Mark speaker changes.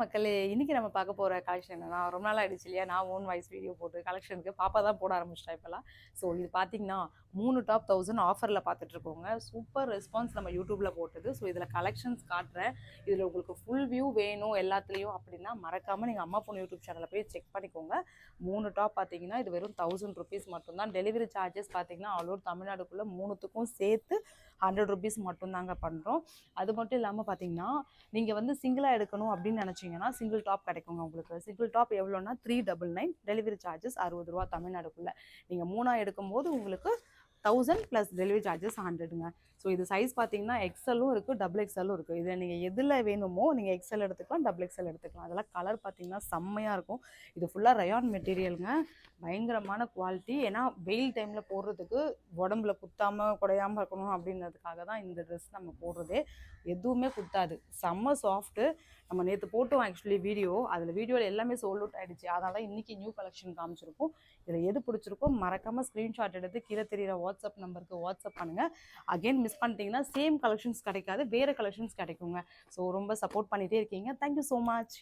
Speaker 1: மக்களே இன்னைக்கு நம்ம பார்க்க போகிற கலெக்ஷன் என்னன்னா ரொம்ப நாள் ஆயிடுச்சு இல்லையா நான் ஓன் வாய்ஸ் வீடியோ போட்டு கலெக்ஷனுக்கு பாப்பா தான் போட ஆரம்பிச்சிட்டா இப்போலாம். ஸோ இது பார்த்தீங்கன்னா 3 டாப் 1000 ஆஃபரில் பார்த்துட்டு இருக்கோங்க. சூப்பர் ரெஸ்பான்ஸ் நம்ம யூடியூப்ல போட்டது. ஸோ இதில் கலெக்ஷன்ஸ் காட்டுறேன். இதில் உங்களுக்கு ஃபுல் வியூ வேணும் எல்லாத்துலேயும் அப்படின்னா மறக்காமல் நீங்கள் அம்மா பொண்ணு யூடியூப் சேனலில் போய் செக் பண்ணிக்கோங்க. 3 டாப் பார்த்தீங்கன்னா இது வெறும் 1000 rupees மட்டும்தான். டெலிவரி சார்ஜஸ் பார்த்தீங்கன்னா ஆல் ஓவர் தமிழ்நாடுக்குள்ளே 3த்துக்கும் சேர்த்து 100 rupees மட்டும்தாங்க பண்ணுறோம். அது மட்டும் இல்லாமல் பார்த்தீங்கன்னா நீங்கள் வந்து சிங்கிளாக எடுக்கணும் அப்படின்னு நினச்சிங்கன்னா சிங்கிள் டாப் கிடைக்குங்க உங்களுக்கு. சிங்கிள் டாப் எவ்வளோன்னா 399. டெலிவரி சார்ஜஸ் 60 ரூபா தமிழ்நாடுக்குள்ளே. நீங்கள் 3ஆ எடுக்கும்போது உங்களுக்கு 1000 ப்ளஸ் டெலிவரி சார்ஜஸ் 100ங்க. ஸோ இது சைஸ் பார்த்தீங்கன்னா எக்ஸலும் இருக்குது, டபுள் எக்ஸலும் இருக்குது. இதில் நீங்கள் எதில் வேணுமோ நீங்கள் எக்ஸல் எடுத்துக்கலாம், டபுள் எக்ஸல் எடுத்துக்கலாம். அதெல்லாம் கலர் பார்த்தீங்கன்னா செம்மையாக இருக்கும். இது ஃபுல்லாக ரயான் மெட்டீரியலுங்க. பயங்கரமான குவாலிட்டி. ஏன்னா வெயில் டைமில் போடுறதுக்கு உடம்புல குத்தாமல் குடையாமல் இருக்கணும் அப்படின்றதுக்காக தான் இந்த ட்ரெஸ் நம்ம போடுறதே. எதுவுமே குத்தாது, செம்ம சாஃப்ட்டு. நம்ம நேற்று போட்டோம் ஆக்சுவலி வீடியோ, அதில் வீடியோவில் எல்லாமே சோல்ட் அவுட் ஆகிடுச்சு. அதனால தான் இன்றைக்கி நியூ கலெக்ஷன் காமிச்சிருக்கோம். இதில் எது பிடிச்சிருக்கோ மறக்காமல் ஸ்க்ரீன்ஷாட் எடுத்து கீழே தெரியிற வாட்ஸ்அப் நம்பருக்கு வாட்ஸ்அப் பண்ணுங்கள். அகெயின் மிஸ் பண்ணிட்டீங்கன்னா சேம் கலெக்ஷன்ஸ் கிடைக்காது, வேறு கலெக்ஷன்ஸ் கிடைக்குங்க. ஸோ ரொம்ப சப்போர்ட் பண்ணிகிட்டே இருக்கீங்க. Thank you so much.